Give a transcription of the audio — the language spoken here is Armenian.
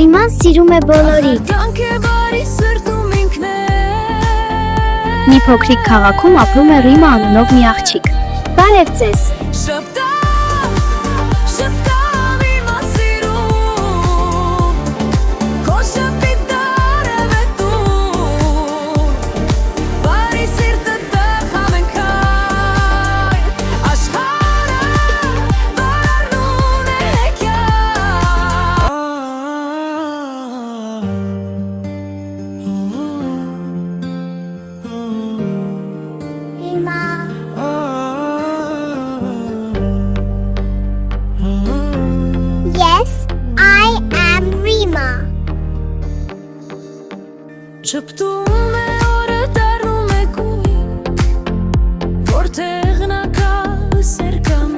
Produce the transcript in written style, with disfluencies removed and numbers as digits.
Ռիման սիրում է բոլորիդ։ Մի փոքրիկ քաղաքում ապրում է Ռիմա անունով մի աղջիկ։ Բարև ձեզ։ Yes, I am Rima. Շփտում է օրը դառնում է կույն, որտեղ նա կա սեր կամ